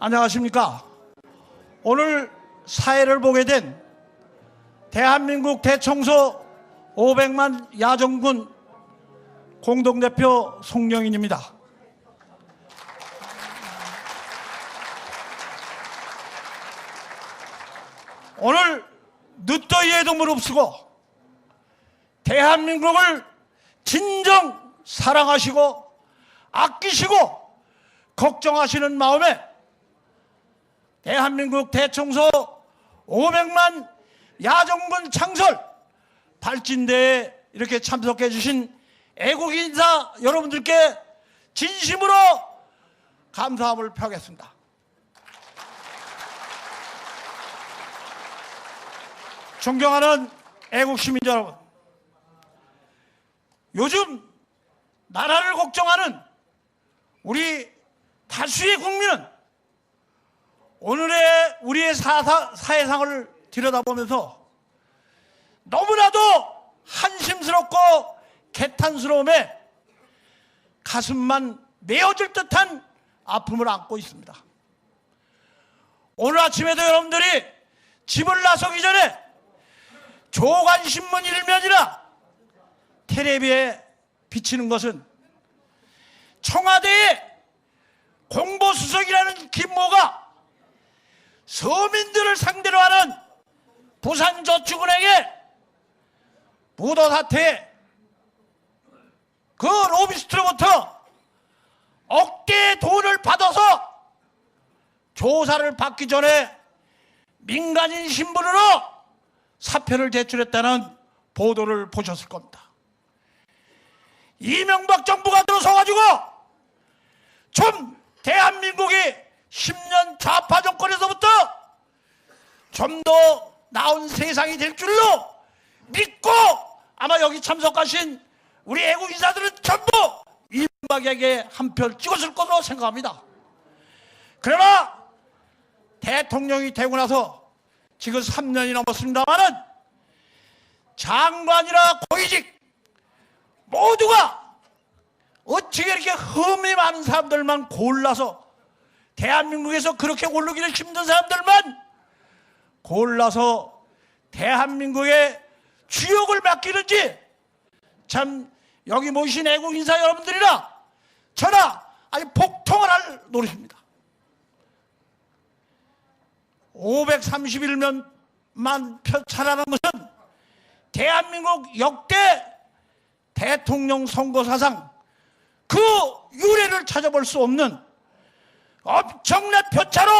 안녕하십니까. 오늘 사회를 보게 된 대한민국 대청소 500만 야정군 공동대표 송영인입니다. 오늘 늦더위에도 무릅쓰고 대한민국을 진정 사랑하시고 아끼시고 걱정하시는 마음에 대한민국 대청소 500만 야정군 창설 발진대에 이렇게 참석해 주신 애국인사 여러분들께 진심으로 감사함을 표하겠습니다. 존경하는 애국시민 여러분, 요즘 나라를 걱정하는 우리 다수의 국민은 오늘의 우리의 사회상을 들여다보면서 너무나도 한심스럽고 개탄스러움에 가슴만 메어질 듯한 아픔을 안고 있습니다. 오늘 아침에도 여러분들이 집을 나서기 전에 조간신문 일면이나 텔레비에 비치는 것은 청와대의 공보수석이라는 김모가 서민들을 상대로 하는 부산저축은행의 부도 사태, 그 로비스트로부터 억대의 돈을 받아서 조사를 받기 전에 민간인 신분으로 사표를 제출했다는 보도를 보셨을 겁니다. 이명박 정부가 들어서가지고 좀 대한민국이 10년 좌파 정권에서부터 좀 더 나은 세상이 될 줄로 믿고 아마 여기 참석하신 우리 애국 인사들은 전부 이명박에게 한 표 찍었을 것으로 생각합니다. 그러나 대통령이 되고 나서 지금 3년이 넘었습니다마는 장관이나 고위직 모두가 어떻게 이렇게 흠이 많은 사람들만 골라서, 대한민국에서 그렇게 고르기는 힘든 사람들만 골라서 대한민국의 주역을 맡기는지, 참 여기 모이신 애국 인사 여러분들이나 저나 아니 복통을 할 노릇입니다. 531만만 표 차라는 것은 대한민국 역대 대통령 선거 사상 그 유례를 찾아볼 수 없는 엄청난 표차로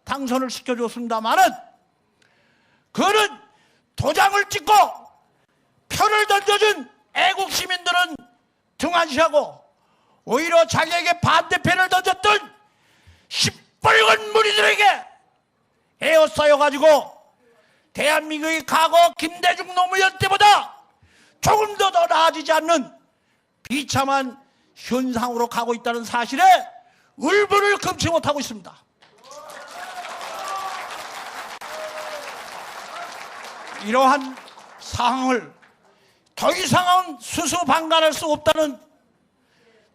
당선을 시켜줬습니다마는, 그는 도장을 찍고 표를 던져준 애국 시민들은 등한시하고 오히려 자기에게 반대편을 던졌던 시뻘건 무리들에게 에어싸여가지고 대한민국의 과거 김대중 노무현 때보다 조금 더 나아지지 않는 비참한 현상으로 가고 있다는 사실에 울분을 금치 못하고 있습니다. 이러한 상황을 더 이상은 수수방관할 수 없다는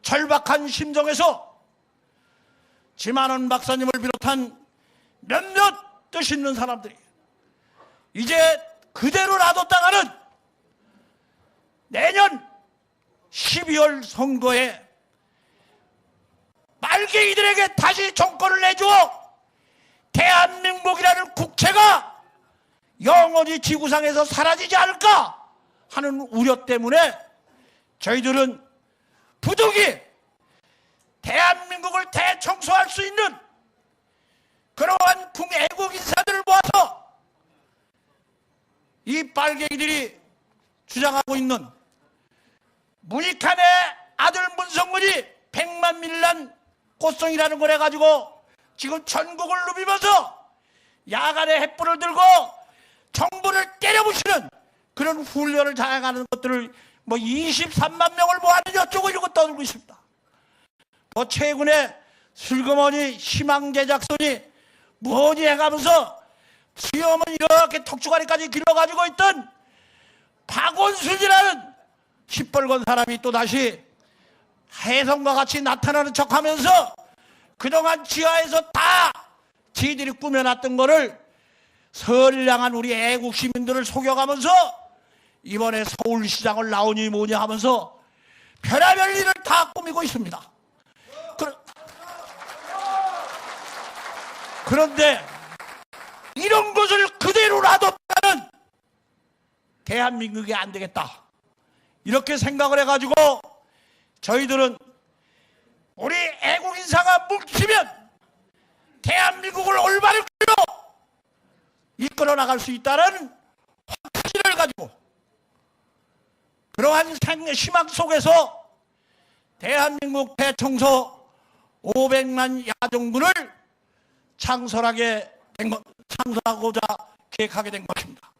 절박한 심정에서 지만원 박사님을 비롯한 몇몇 뜻 있는 사람들이 이제 그대로 놔뒀다가는 내년 12월 선거에 빨갱이들에게 다시 정권을 내주어 대한민국이라는 국채가 영원히 지구상에서 사라지지 않을까 하는 우려 때문에 저희들은 부득이 대한민국을 대청소할 수 있는 그러한 애국 인사들을 모아서 이 빨갱이들이 주장하고 있는 문익환의 아들 문성문이 100만 밀란 꽃송이라는 걸 해가지고 지금 전국을 누비면서 야간에 횃불을 들고 정부를 때려부시는 그런 훈련을 자행하는 것들을 뭐 23만 명을 모아는 어쩌고 이러고 떠들고 있습니다. 뭐 최근에 슬그머니 희망제작선이 뭐니 해가면서 수염은 이렇게 턱주가리까지 길러가지고 있던 박원순이라는 시뻘건 사람이 또다시 혜성과 같이 나타나는 척하면서 그동안 지하에서 다 지들이 꾸며놨던 거를 선량한 우리 애국 시민들을 속여가면서 이번에 서울시장을 나오니 뭐니 하면서 별의별 일을 다 꾸미고 있습니다. 그런데 이런 것을 그대로 놔뒀다는 대한민국이 안 되겠다. 이렇게 생각을 해가지고 저희들은 우리 애국 인사가 뭉치면 대한민국을 올바른 길로 이끌어 나갈 수 있다는 확신을 가지고 그러한 희망 속에서 대한민국 대청소 500만 야정군을 창설하고자 계획하게 된 것입니다.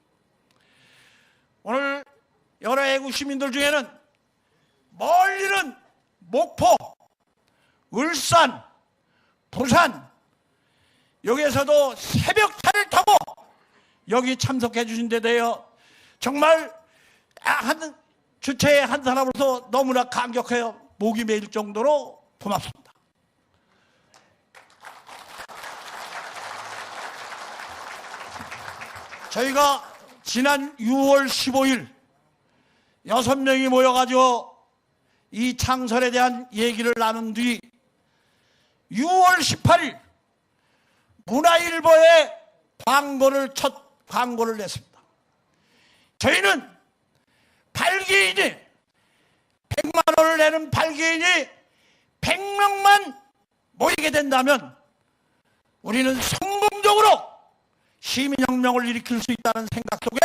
오늘 여러 애국 시민들 중에는 멀리는 목포, 울산, 부산 여기에서도 새벽차를 타고 여기 참석해 주신 데 대하여 정말 주체의 한 사람으로서 너무나 감격해요. 목이 메일 정도로 고맙습니다. 저희가 지난 6월 15일 6명이 모여가지고 이 창설에 대한 얘기를 나눈 뒤 6월 18일 문화일보에 첫 광고를 냈습니다. 저희는 발기인이 100만 원을 내는 발기인이 100명만 모이게 된다면 우리는 성공적으로 시민혁명을 일으킬 수 있다는 생각 속에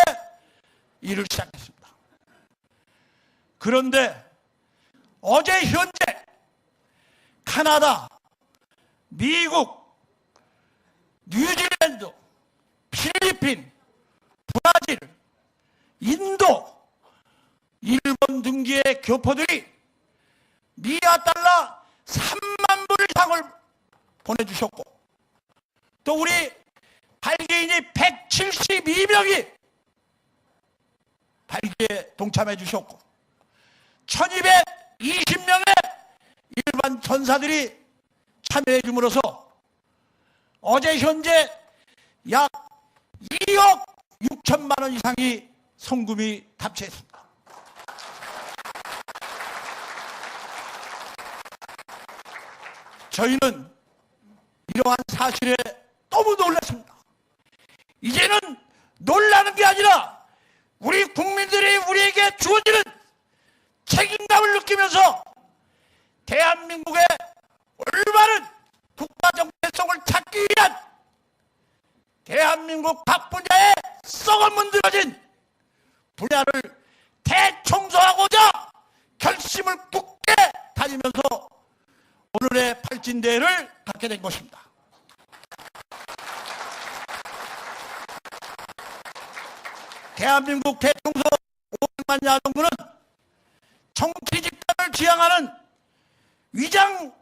일을 시작했습니다. 그런데 어제 현재 캐나다, 미국, 뉴질랜드, 필리핀, 브라질, 인도, 일본 등지의 교포들이 미아달러 3만 불 이상을 보내주셨고 또 우리 발기인이 172명이 발기에 동참해 주셨고 1220명의 일반 전사들이 참여해 줌으로써 어제 현재 약 2억 6천만 원 이상이 성금이 답치했습니다. 저희는 이러한 사실에 너무 놀랐습니다. 이제는 놀라는 게 아니라 우리 국민들이 우리에게 주어지는 책임감을 느끼면서 대한민국의 올바른 국가 정체성을 찾기 위한 대한민국 각 분야에 썩어 문드러진 분야를 대청소하고자 결심을 굳게 다지면서 오늘의 팔진대회를 갖게 된 것입니다. 대한민국 대청소 500만 야정군은 정치 집단을 지향하는 위장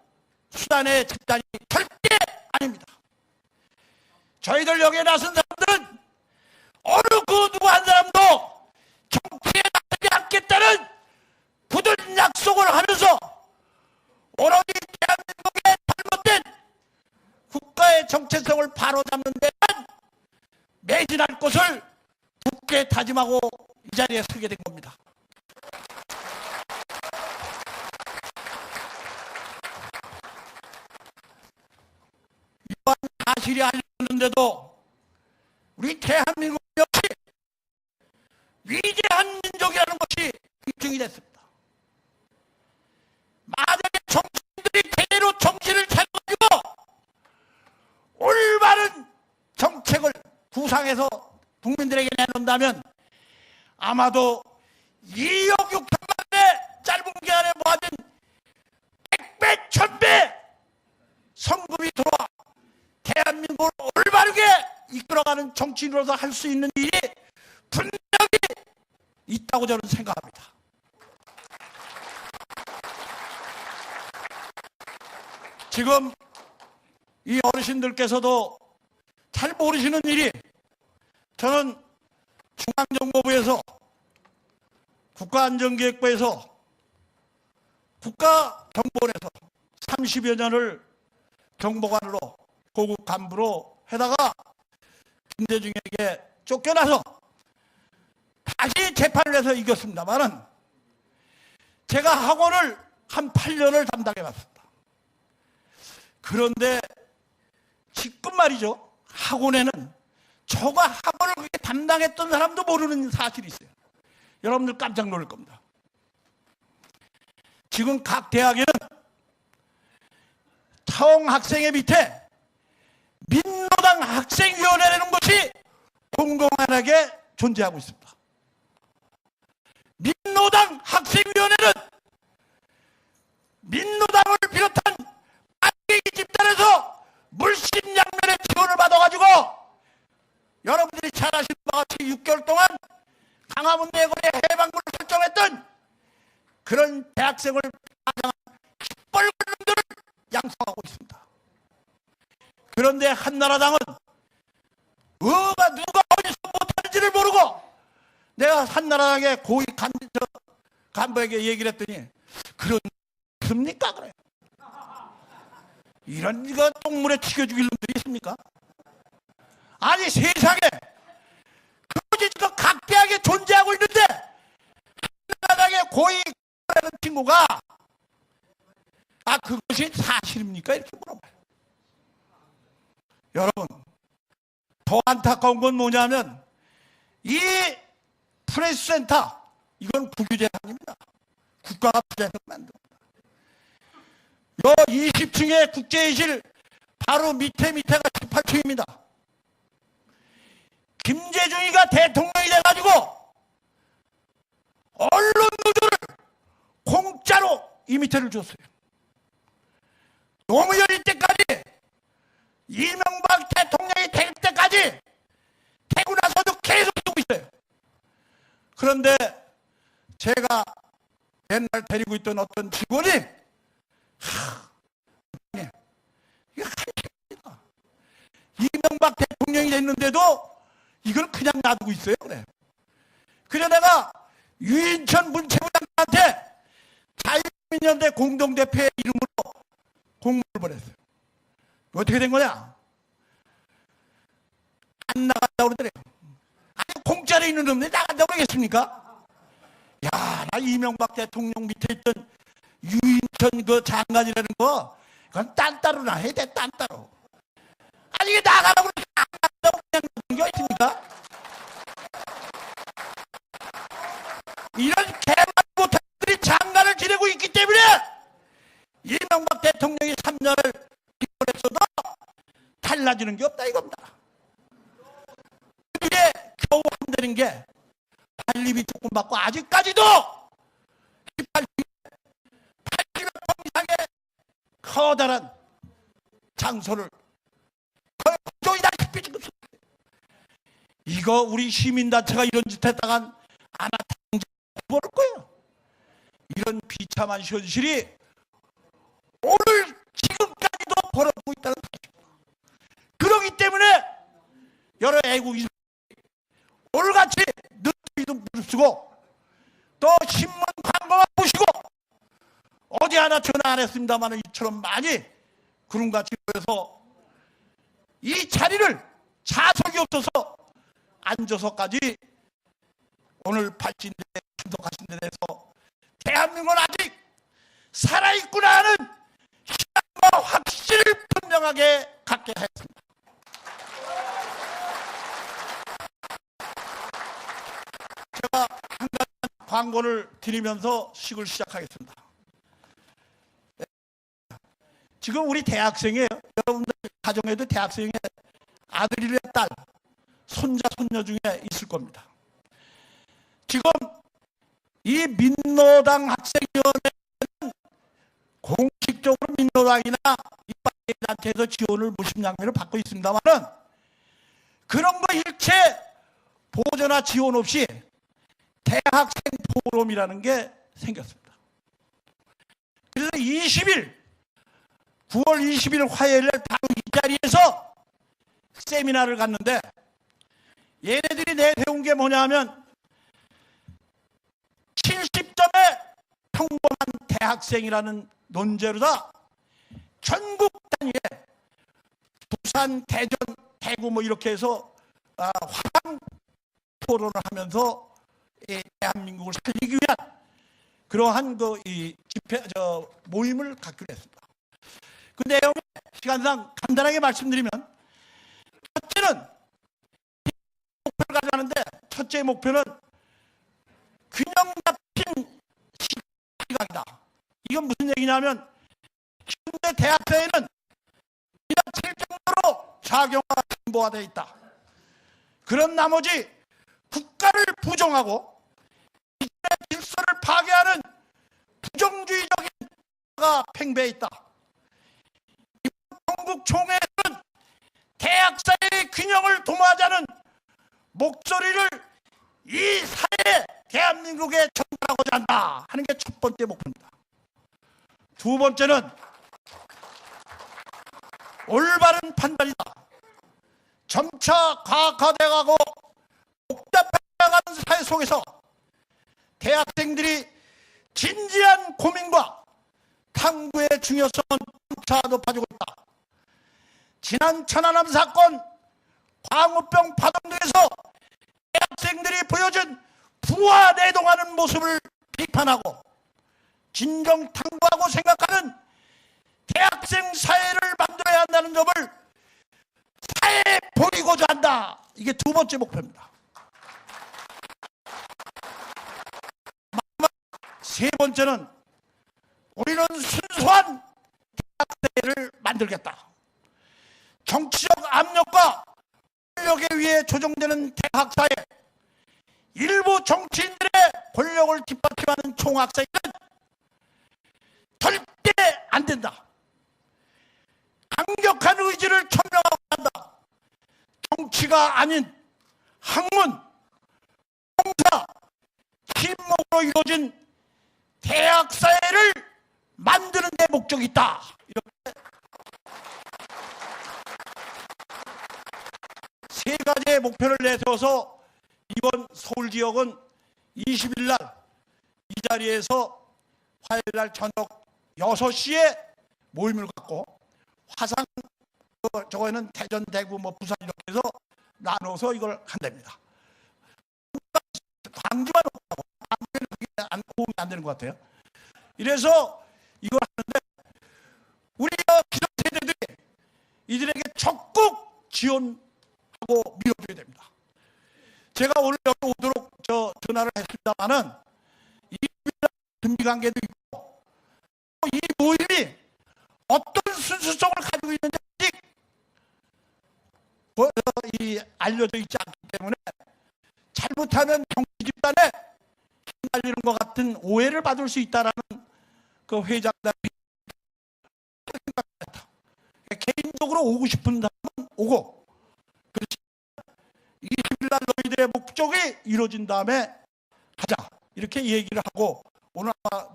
수단의 집단이 절대 아닙니다. 저희들 여기에 나선 사람들은 어느 그 누구 한 사람도 정치에 나서지 않겠다는 굳은 약속을 하면서 오로지 대한민국의 잘못된 국가의 정체성을 바로잡는 데만 매진할 것을 굳게 다짐하고 이 자리에 서게 된 겁니다. 이러한 사실이 알려졌는데도 우리 대한민국 역시 위대한 민족이라는 것이 입증이 됐습니다. 만약에 정치인들이 제대로 정신을 차려가지고 올바른 정책을 구상해서 국민들에게 내놓는다면 아마도 2억 6천만의 짧은 기간에 모아진 100배, 1000배 성금이 들어와 대한민국을 올바르게 이끌어가는 정치인으로서 할 수 있는 일이 분명히 있다고 저는 생각합니다. 지금 이 어르신들께서도 잘 모르시는 일이 저는 중앙정보부에서 국가안전기획부에서 국가정보원에서 30여 년을 정보관으로 고급 간부로 해다가 김대중에게 쫓겨나서 다시 재판을 해서 이겼습니다만은 제가 학원을 한 8년을 담당해봤습니다. 그런데 지금 말이죠. 학원에는 저가 학원을 그렇게 담당했던 사람도 모르는 사실이 있어요. 여러분들 깜짝 놀랄 겁니다. 지금 각 대학에는 청학생회 밑에 민노당 학생위원회라는 것이 공공연하게 존재하고 있습니다. 민노당 학생위원회는 민노당을 비롯한 빨갱이 집단에서 물심양면의 지원을 받아가지고 여러분들이 잘 아시는 바와 같이 6개월 동안 강화문 내거리의 해방군을 설정했던 그런 대학생을 가장한 시뻘건놈들을 양성하고 있습니다. 그런데 한나라당은 누가 어디서 못하는지를 모르고 내가 한나라당의 고위 간부에게 얘기를 했더니 그렇습니까? 그래. 이런 이거 똥물에 튀겨 죽일 놈들이 있습니까? 아니 세상에 그것이 지금 각 대학에 존재하고 있는데 한나라당의 고위라는 친구가 그것이 사실입니까? 이렇게 물어봐요. 여러분 더 안타까운 건 뭐냐면 이 프레스센터 이건 국유재산입니다. 국가가 투자해서 만듭니다. 요 20층의 국제회의실 바로 밑에가 18층입니다. 김대중이가 대통령이 돼가지고 언론 노조를 공짜로 이 밑에를 줬어요. 노무현일 때까지 이명박 대통령이 될 때까지 되고 나서도 계속 주고 있어요. 그런데 제가 옛날 데리고 있던 어떤 직원이 이거 한입니다. 이명박 대통령이 됐는데도 이걸 그냥 놔두고 있어요. 그래 내가 유인천 문체부장한테 자유민연대 공동대표의 이름으로 공문을 보냈어요. 어떻게 된 거냐? 안 나간다고 그러더래요. 아니 공짜로 있는 놈들이 나간다고 그러겠습니까? 야, 나 이명박 대통령 밑에 있던 유인천 그 장관이라는 거 그건 딴따로나 해야 돼. 딴따로. 아니 이게 나가라고 그러지 안 나간다고 그냥 나간 게 있습니까? 이런 개만 못한 들이 장관을 지내고 있기 때문에 이명박 대통령이 3년을 기권했어도 달라지는 게 없다 이겁니다. 그게 겨우 한다는 게 관리비 조금 받고 아직까지도 80여 평 이상의 커다란 장소를 거의 국정이다시피 지금 이거 우리 시민단체가 이런 짓 했다간 아마 당장 모를 거예요. 이런 비참한 현실이 오늘 지금까지도 벌어지고 있다는 사실입니다. 그렇기 때문에 여러 애국인들이 오늘같이 늦지도 무릅쓰고 또 신문 광고만 보시고 어디 하나 전화 안 했습니다만 이처럼 많이 구름같이 모여서 이 자리를 자석이 없어서 앉아서까지 오늘 발진대에 참석하신 데 대해서 대한민국은 아직 살아있구나 하는 희망과 확신을 분명하게 갖게 했습니다. 제가 한 가지 광고를 드리면서 식을 시작하겠습니다. 지금 우리 대학생이에요. 여러분들 가정에도 대학생의 아들이나 딸, 손자, 손녀 중에 있을 겁니다. 지금 이 민노당 학생위원회는 공식적으로 민노당이나 이빠이단체에서 지원을 무심양면을 받고 있습니다만은 그런 거 일체 보조나 지원 없이 대학생 포럼이라는 게 생겼습니다. 그래서 9월 20일 화요일에 바로 이 자리에서 세미나를 갔는데 얘네들이 내세운 게 뭐냐면 70점의 평범한 대학생이라는 논제로다 전국 단위의 부산, 대전, 대구 뭐 이렇게 해서 화상 토론을 하면서 대한민국을 살리기 위한 그러한 이 모임을 갖기로 했습니다. 그 내용에 시간상 간단하게 말씀드리면, 첫째는 목표를 가져가는데, 첫째 목표는 균형 잡힌 시각이다. 이건 무슨 얘기냐면, 현대 대학사회는 지나칠 정도로 좌경화 진보화되어 있다. 그런 나머지 국가를 부정하고 이들의 질서를 파괴하는 부정주의적인 가 팽배해 있다. 이번 전국 총회에서는 대학사회의 균형을 도모하자는 목소리를 이 사회에, 대한민국에 전달하고자 한다 하는 게 첫 번째 목표입니다. 두 번째는 올바른 판단이다. 점차 과학화되어가고 복잡해가는 사회 속에서 대학생들이 진지한 고민과 탐구의 중요성은 점차 높아지고 있다. 지난 천안함 사건, 광우병 파동 등에서 대학생들이 보여준 부와 내동하는 모습을 비판하고 진정 탐구하고 생각하는 대학생 사회를 만들어야 한다는 점을 사회에 보이고자 한다. 이게 두 번째 목표입니다. 마지막 세 번째는 우리는 순수한 대학사회를 만들겠다. 정치적 압력과 권력에 의해 조정되는 대학사회, 일부 정치인들의 권력을 뒷받침하는 총학사회는 절대 안 된다. 강력한 의지를 천명하고 한다. 정치가 아닌 학문, 봉사, 힘으로 이루어진 대학사회를 만드는 데 목적이 있다. 이렇게 세 가지의 목표를 내세워서 이번 서울 지역은 20일 날 이 자리에서 화요일 날 저녁 6시에 모임을 갖고 화상, 저거에는 대전, 대구, 뭐 부산 이렇게 해서 나눠서 이걸 한답니다. 광주만 없다고. 광주에는 그게 도움이 안 되는 것 같아요. 이래서 이걸 하는데 우리 기성 세대들이 이들에게 적극 지원하고 밀어줘야 됩니다. 제가 오늘 여기 오도록 전화를 했습니다마는 이 준비 관계도 있고 이 모임이 어떤 순수성을 가지고 있는지 아직 알려져 있지 않기 때문에 잘못하면 정치 집단에 휘말리는 것 같은 오해를 받을 수 있다라는 그 회장단이 생각했다. 개인적으로 오고 싶은 사람은 오고, 그렇지 20일 날 너희들의 목적이 이루어진 다음에 하자 이렇게 얘기를 하고, 오늘 아마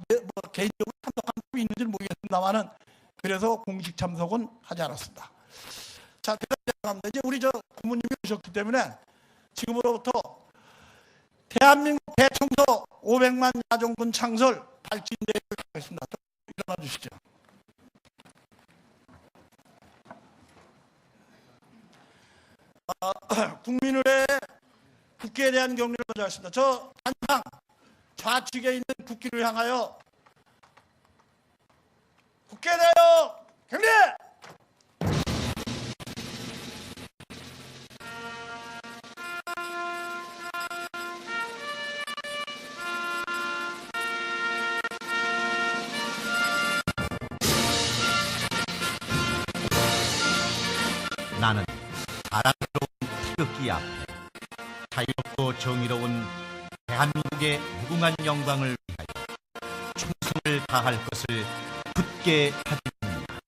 개인적으로 참석한 사람이 있는지는 모르겠습니다만은 그래서 공식 참석은 하지 않았습니다. 자, 대단합니다. 이제 우리 부모님이 오셨기 때문에 지금으로부터 대한민국 대청소 500만 야종군 창설 발진대회를 하겠습니다. 일어나 주시죠. 국민을 위해 국기에 대한 경례를 가져왔습니다. 저 단상 좌측에 있는 국기를 향하여 국기에 대하여 경례! 나는 사랑스러운 태극기 앞에 자유롭고 정의로운 대한민국의 무궁한 영광을 위하여 충성을 다할 것을 굳게 다짐합니다.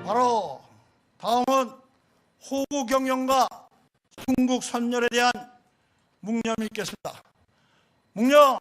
바로 다음은 호구 경영과 순국 선열에 대한 묵념이 있겠습니다. 묵념.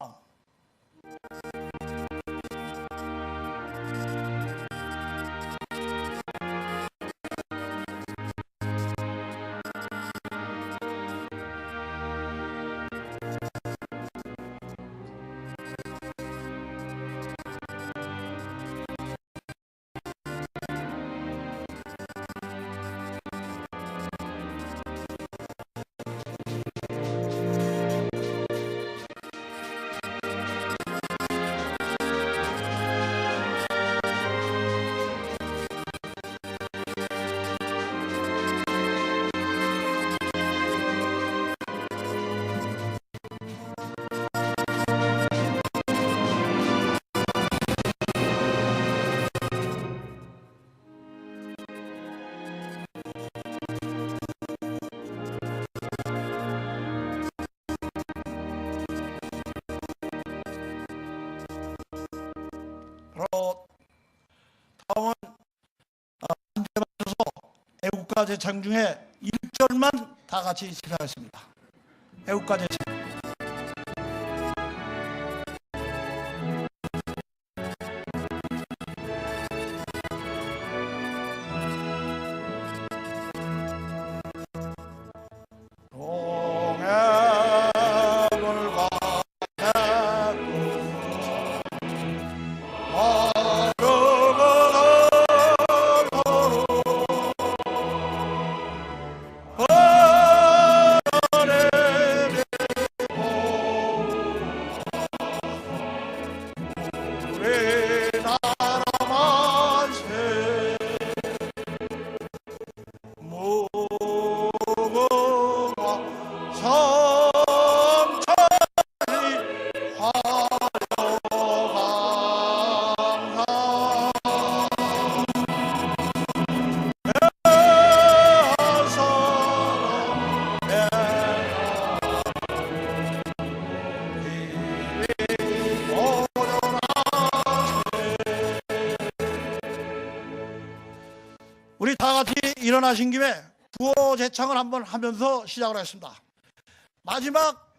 제창 중에 1절만 다 같이 시작하겠습니다. 애국가 제창. 우리 다 같이 일어나신 김에 구호 제창을 한번 하면서 시작을 하겠습니다. 마지막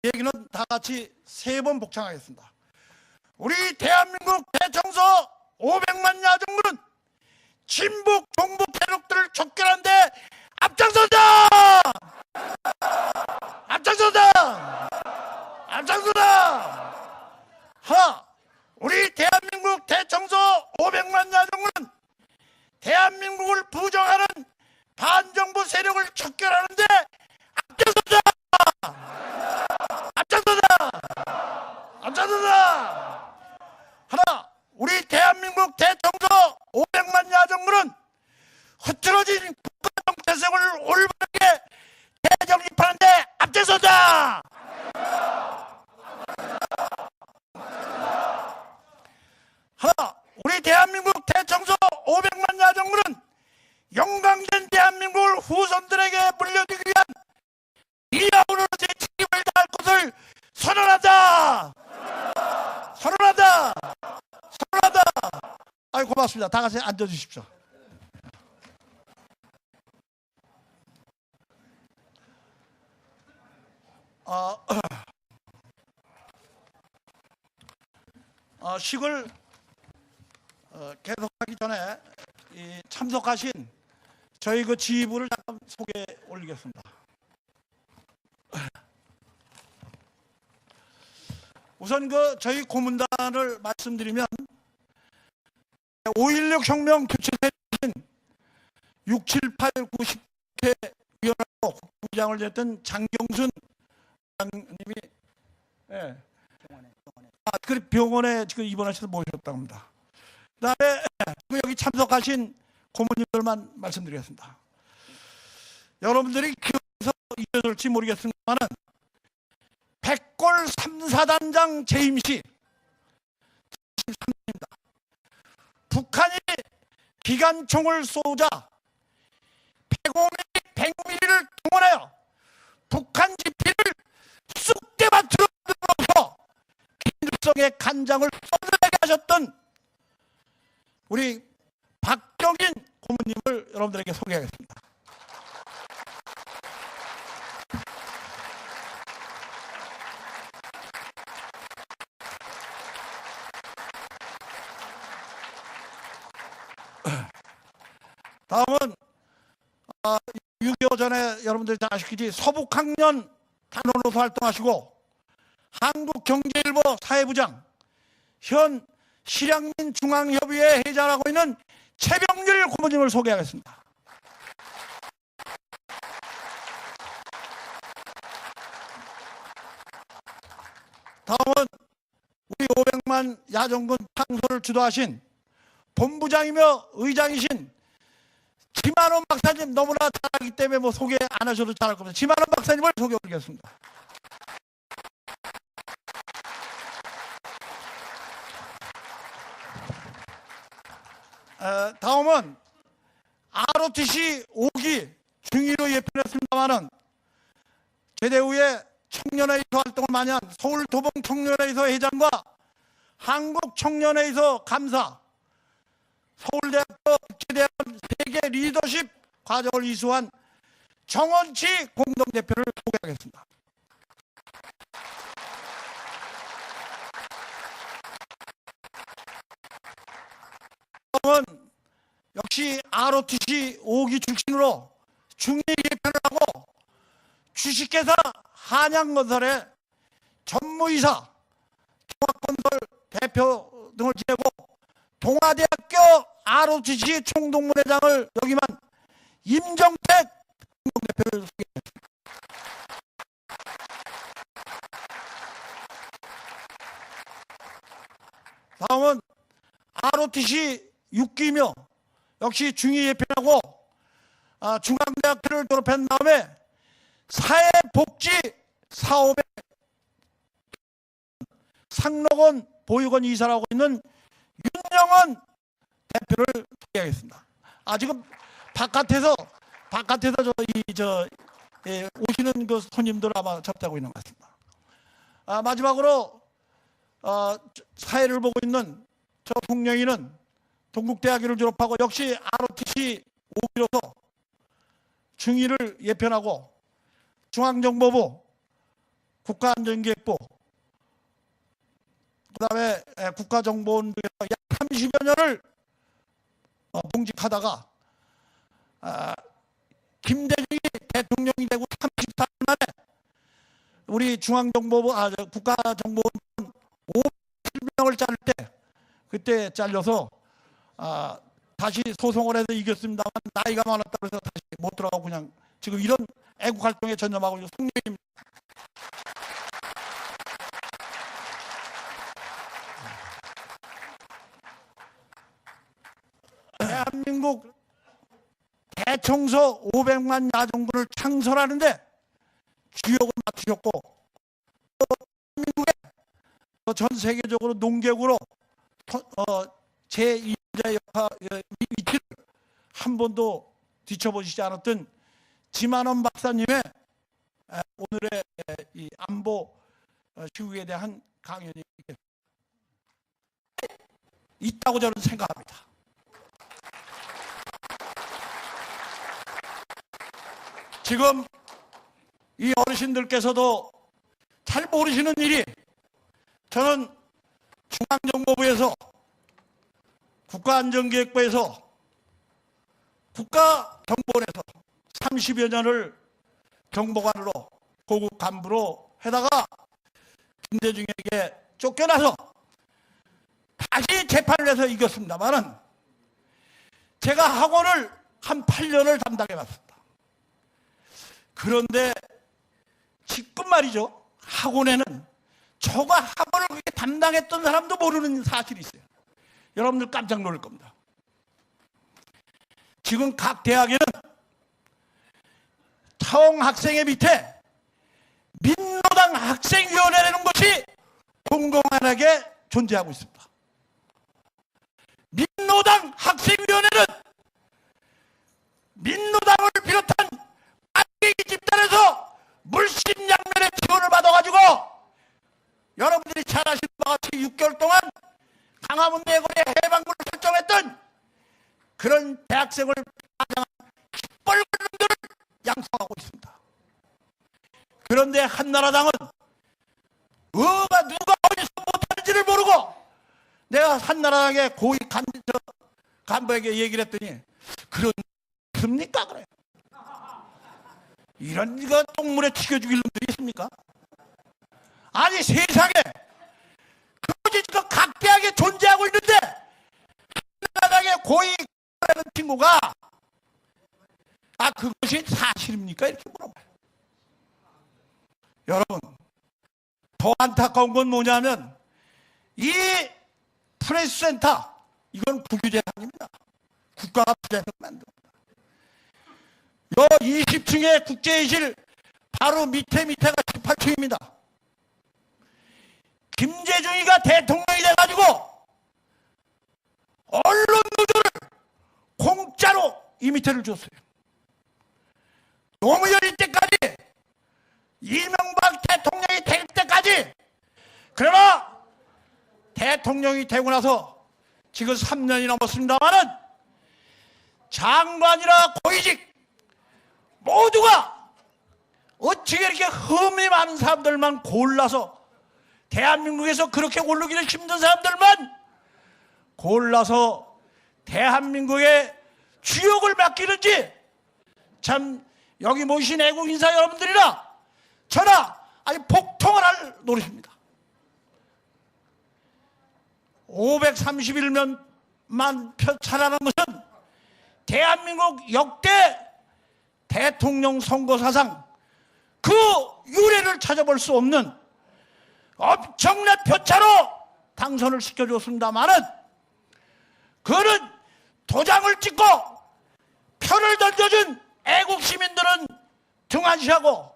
얘기는 다 같이 3번 복창하겠습니다. 우리 대한민국 대청소 500만 야정군은 친북 종북 세력들을 척결하는데 앞장선다! 앞장선다! 앞장선다! 하나, 우리 대한민국 대청소 500만 야정군은 대한민국을 부정하는 반정부 세력을 척결하는데 앞장선다! 앞장선다! 앞장선다! 하나, 우리 대한민국 대청소 500만 야정군은 흐트러진 국가 정체성을 올바르게 재정립하는데 앞장선다! 하나, 우리 대한민국 대청소 500만 야정군은 영광된 대한민국을 후손들에게 물려주기 위한 이하우로 책임을 다할 것을 선언한다! 선언한다! 선언한다! 아이, 고맙습니다. 다 같이 앉아주십시오. 식을 계속하기 전에 참석하신 저희 그 지휘부를 잠깐 소개해 올리겠습니다. 우선 저희 고문단을 말씀드리면 5.16 혁명 교체세력인 6, 7, 8, 9, 10회 위원회로 국부장을 했던 장경순 장님이 병원에 지금 입원하셔서 모셨다고 합니다. 그다음에 여기 참석하신 고모님들만 말씀드리겠습니다. 여러분들이 기억해서 잊어질지 모르겠습니다만 백골 3사단장 재임 시 73년입니다. 북한이 기관총을 쏘자 105mm, 100mm를 동원하여 북한 지피를 쑥대밭으로 들어서 김일성의 간장을 쏟아내게 하셨던 우리 박경인 고모님을 여러분들에게 소개하겠습니다. 다음은 6.25 전에 여러분들이 다 아시겠지 서북학년 단원으로서 활동하시고 한국경제일보 사회부장, 현 실향민 중앙협의회 회장하고 있는 최병률 고모님을 소개하겠습니다. 다음은 우리 500만 야정군 창소를 주도하신 본부장이며 의장이신 지만원 박사님, 너무나 잘하기 때문에 소개 안 하셔도 잘할 겁니다. 지만원 박사님을 소개해 드리겠습니다. 다음은 ROTC 5기 중위로 예편했습니다마는 제대 후에 청년회의소 활동을 많이 한 서울 도봉 청년회의소 회장과 한국 청년회의소 감사, 서울대학교 국제대학원 국민에게 리더십 과정을 이수한 정원치 공동대표를 소개하겠습니다. 역시 ROTC 5기 출신으로 중위 개편을 하고 주식회사 한양건설의 전무이사, 종합건설 대표 등을 지내고 동아대학교 ROTC 총동문회장을 역임한 임정택 공동대표를 소개했습니다. 다음은 ROTC 6기며 역시 중위 개편하고 중앙대학교를 졸업한 다음에 사회복지 사업에 상록원 보육원 이사라고 있는 윤영원 대표를 소개하겠습니다. 지금 바깥에서 오시는 그 손님들 아마 접대하고 있는 것 같습니다. 마지막으로 사회를 보고 있는 저 동명이는 동국대학교를 졸업하고 역시 ROTC 5기로서 중위를 예편하고 중앙정보부, 국가안전기획부, 그 다음에 국가정보원 등에서 약 30여 년을 봉직하다가 김대중이 대통령이 되고 34년 만에 우리 중앙정보부, 국가정보원 500명을 자를 때 그때 잘려서 다시 소송을 해서 이겼습니다만 나이가 많았다고 해서 다시 못 들어가고 그냥 지금 이런 애국활동에 전념하고 있는 송년입니다. 대한민국 대청소 500만 야정군을 창설하는데 주역을 맡으셨고 또 대한민국에 전 세계적으로 농객으로 제2자 위치를 한 번도 뒤쳐보시지 않았던 지만원 박사님의 오늘의 이 안보 시국에 대한 강연이 있다고 저는 생각합니다. 지금 이 어르신들께서도 잘 모르시는 일이 저는 중앙정보부에서 국가안전기획부에서 국가정보원에서 30여 년을 정보관으로 고급 간부로 해다가 김대중에게 쫓겨나서 다시 재판을 해서 이겼습니다만은 제가 학원을 한 8년을 담당해봤습니다. 그런데 지금 말이죠. 학원에는 저가 학원을 그렇게 담당했던 사람도 모르는 사실이 있어요. 여러분들 깜짝 놀랄 겁니다. 지금 각 대학에는 차홍 학생의 밑에 민노당 학생위원회라는 것이 공공연하게 존재하고 있습니다. 민노당 학생위원회는 민노당을 비롯한 빨갱이 집단에서 물심양면의 지원을 받아가지고 여러분들이 잘 아시는 바와 같이 6개월 동안 강화문 내거리에 해방군을 설정했던 그런 대학생을 파장한 시뻘건들을 양성하고 있습니다. 그런데 한나라당은 누가 어디서 못하는지를 모르고 내가 한나라당의 고위 간부에게 얘기를 했더니 그렇습니까? 그래. 이런 이거 똥물에 튀겨 죽일 놈들이 있습니까? 아니 세상에 그것이 지금 각 대학에 존재하고 있는데 한나라당의 고위라는 친구가 그것이 사실입니까? 이렇게 물어봐요. 여러분 더 안타까운 건 뭐냐면 이 프레스센터 이건 국유재산입니다. 국가가 투자해서 만든 겁니다. 요 20층의 국제회의실 바로 밑에가 18층입니다. 김대중이가 대통령이 돼가지고 언론 노조를 공짜로 이 밑에를 줬어요. 노무현일 때까지 이명박 대통령이 될 때까지. 그러나 대통령이 되고 나서 지금 3년이 넘었습니다만은 장관이나 고위직 모두가 어떻게 이렇게 흠이 많은 사람들만 골라서, 대한민국에서 그렇게 고르기는 힘든 사람들만 골라서 대한민국의 주역을 맡기는지, 참 여기 모신 애국 인사 여러분들이나 저나 아주 복통을 할 노릇입니다. 531만만 표차라는 것은 대한민국 역대 대통령 선거 사상 그 유례를 찾아볼 수 없는 엄청난 표차로 당선을 시켜줬습니다마는, 그는 도장을 찍고 표를 던져준 애국 시민들은 등한시하고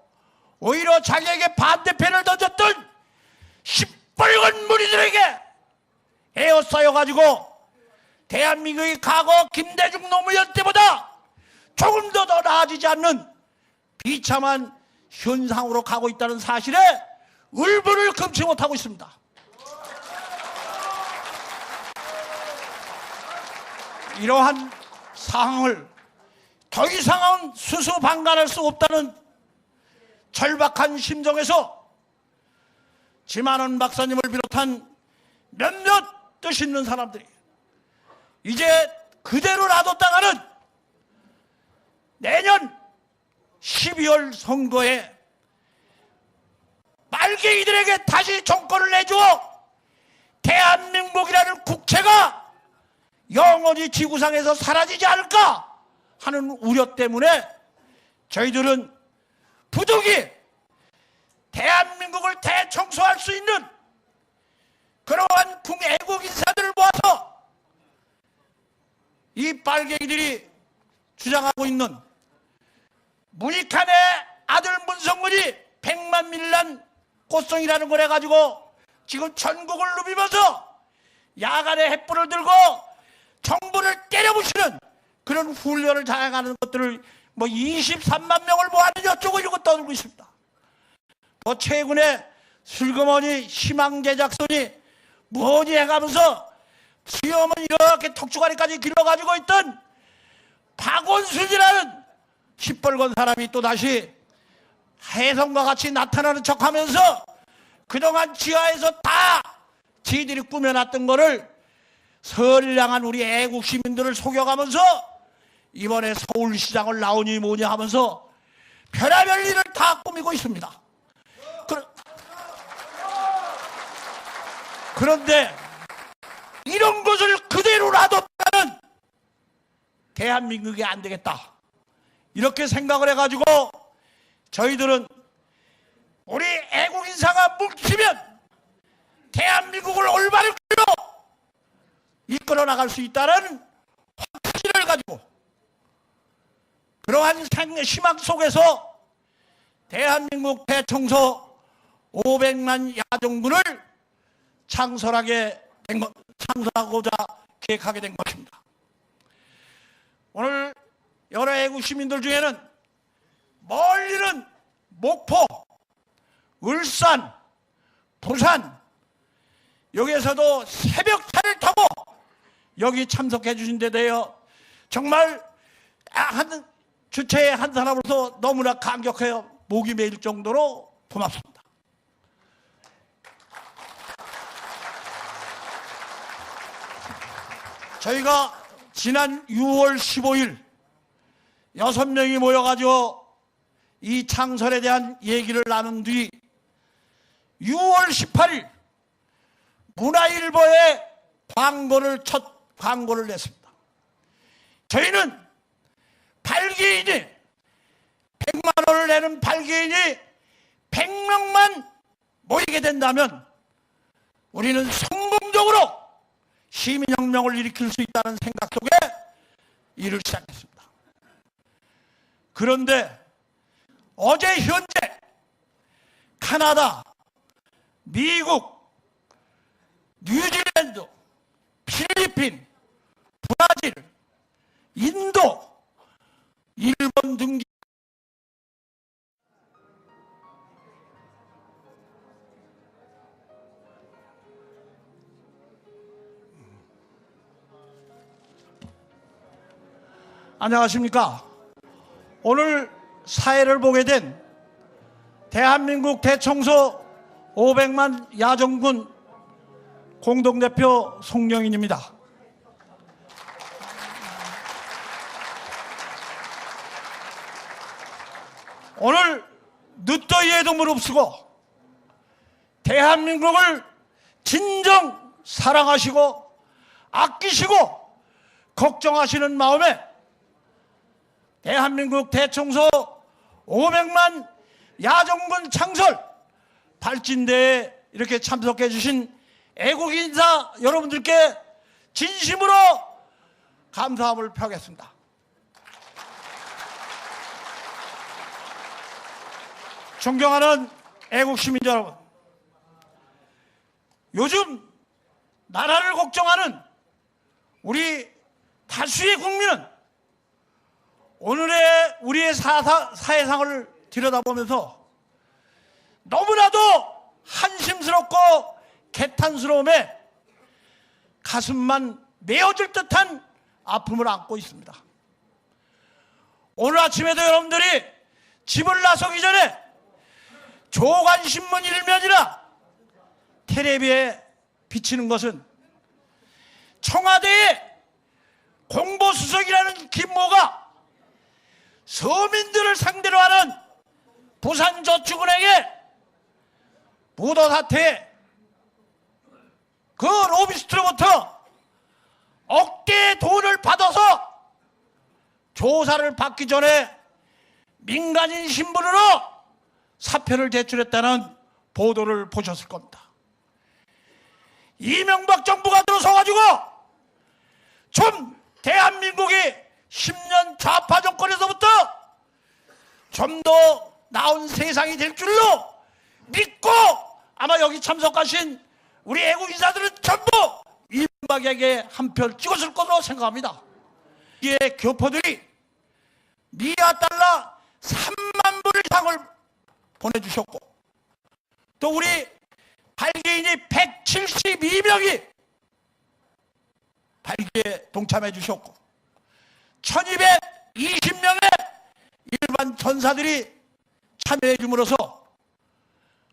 오히려 자기에게 반대편을 던졌던 시뻘건 무리들에게 에어싸여가지고 대한민국의 과거 김대중 노무현 때보다 조금도 더 나아지지 않는 비참한 현상으로 가고 있다는 사실에 울분을 금치 못하고 있습니다. 이러한 상황을 더 이상은 수수방관할 수 없다는 절박한 심정에서 지만원 박사님을 비롯한 몇몇 뜻 있는 사람들이 이제 그대로 놔뒀다가는 내년 12월 선거에 빨갱이들에게 다시 정권을 내주어 대한민국이라는 국채가 영원히 지구상에서 사라지지 않을까 하는 우려 때문에 저희들은 부득이 대한민국을 대청소할 수 있는 그러한 애국 인사들을 모아서 이 빨갱이들이 주장하고 있는 문익환의 아들 문성문이 100만 밀란 꽃송이라는 걸 해가지고 지금 전국을 누비면서 야간에 횃불을 들고 정부를 때려부시는 그런 훈련을 자행하는 것들을 23만 명을 모아는 어쩌고 이러고 떠들고 있습니다. 최근에 슬그머니 희망제작선이 뭐니 해가면서 수염은 이렇게 턱주가리까지 길러가지고 있던 박원순이라는 시뻘건 사람이 또다시 혜성과 같이 나타나는 척하면서 그동안 지하에서 다 지들이 꾸며놨던 거를 선량한 우리 애국 시민들을 속여가면서 이번에 서울시장을 나오니 뭐니 하면서 별의별 일을 다 꾸미고 있습니다. 그런데 이런 것을 그대로 놔뒀다는 대한민국이 안 되겠다, 이렇게 생각을 해가지고 저희들은 우리 애국 인사가 뭉치면 대한민국을 올바른 길로 이끌어 나갈 수 있다는 확신을 가지고 그러한 희망 속에서 대한민국 대청소 500만 야정군을 창설하고자 계획하게 된 것입니다. 오늘 여러 애국 시민들 중에는 멀리는 목포, 울산, 부산 여기에서도 새벽차를 타고 여기 참석해 주신 데 대하여 정말 한 주체의 한 사람으로서 너무나 감격해요. 목이 메일 정도로 고맙습니다. 저희가 지난 6월 15일 6명이 모여가지고 이 창설에 대한 얘기를 나눈 뒤 6월 18일 문화일보에 첫 광고를 냈습니다. 저희는 발기인이 100만 원을 내는 발기인이 100명만 모이게 된다면 우리는 성공적으로 시민혁명을 일으킬 수 있다는 생각 속에 일을 시작했습니다. 그런데 어제 현재 캐나다, 미국, 뉴질랜드, 필리핀, 브라질, 인도, 일본 등지 안녕하십니까. 오늘 사회를 보게 된 대한민국 대청소 500만 야정군 공동대표 송영인입니다. 오늘 늦더위에도 무릅쓰고 대한민국을 진정 사랑하시고 아끼시고 걱정하시는 마음에 대한민국 대청소 500만 야정군 창설 발진대에 이렇게 참석해 주신 애국 인사 여러분들께 진심으로 감사함을 표하겠습니다. 존경하는 애국 시민 여러분, 요즘 나라를 걱정하는 우리 다수의 국민은 오늘의 우리의 사회상을 들여다보면서 너무나도 한심스럽고 개탄스러움에 가슴만 메어질 듯한 아픔을 안고 있습니다. 오늘 아침에도 여러분들이 집을 나서기 전에 조간신문 일면이나 텔레비에 비치는 것은 청와대의 공보수석이라는 김모가 서민들을 상대로 하는 부산저축은행의 부도 사태에 그 로비스트로부터 억대의 돈을 받아서 조사를 받기 전에 민간인 신분으로 사표를 제출했다는 보도를 보셨을 겁니다. 이명박 정부가 들어서가지고 좀 대한민국이 10년 좌파 정권에서부터 좀 더 나은 세상이 될 줄로 믿고 아마 여기 참석하신 우리 애국 인사들은 전부 이명박에게 한 표 찍었을 것으로 생각합니다. 이에 교포들이 미아 달러 3만 불 이상을 보내주셨고 또 우리 발기인이 172명이 발기에 동참해 주셨고 1220명의 일반 전사들이 참여해 줌으로써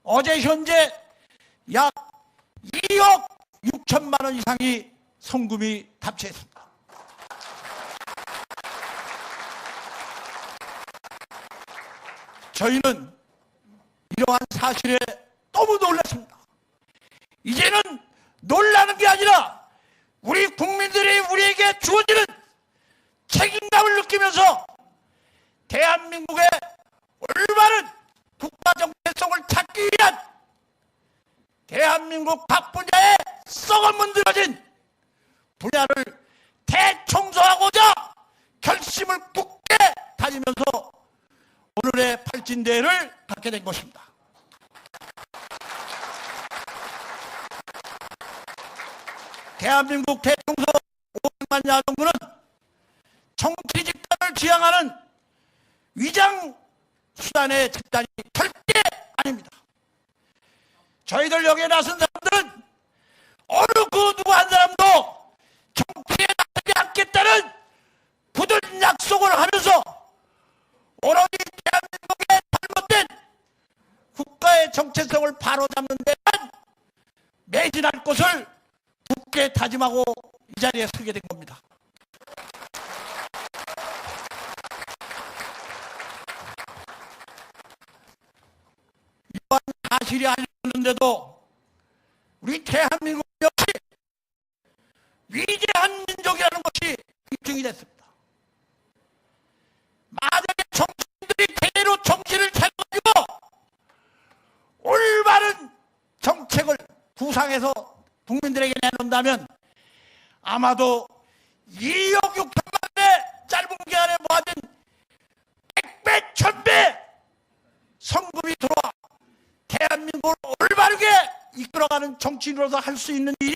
어제 현재 약 2억 6천만 원 이상이 성금이 답치했습니다. 저희는 이러한 사실에 너무 놀랐습니다. 이제는 놀라는 게 아니라 우리 국민들이 우리에게 주어지는 책임감을 느끼면서 대한민국의 올바른 국가 정체성을 찾기 위한 대한민국 각 분야에 썩어 문드러진 분야를 대청소하고자 결심을 굳게 다지면서 오늘의 발진대회를 갖게 된 것입니다. 대한민국 대청소 500만 야정군은 정치 집단을 지향하는 위장 수단의 집단이 절대 아닙니다. 저희들 여기에 나선 사람들은 어느 그 누구 한 사람도 정치에 나서지 않겠다는 굳은 약속을 하면서 오로지 대한민국의 잘못된 국가의 정체성을 바로잡는 데만 매진할 것을 굳게 다짐하고 이 자리에 서게 된 겁니다. 이러한 사실이 알려졌는데도 우리 대한민국 역시 위대한 민족이라는 것이 입증이 됐습니다. 만약에 정치인들이 대로 정신을 차려가지고 올바른 정책을 구상해서 국민들에게 내놓는다면 아마도 2억 6천만의 짧은 기간에 모아진 100배, 1000배 성금이 들어와 대한민국을 올바르게 이끌어가는 정치인으로서 할 수 있는 이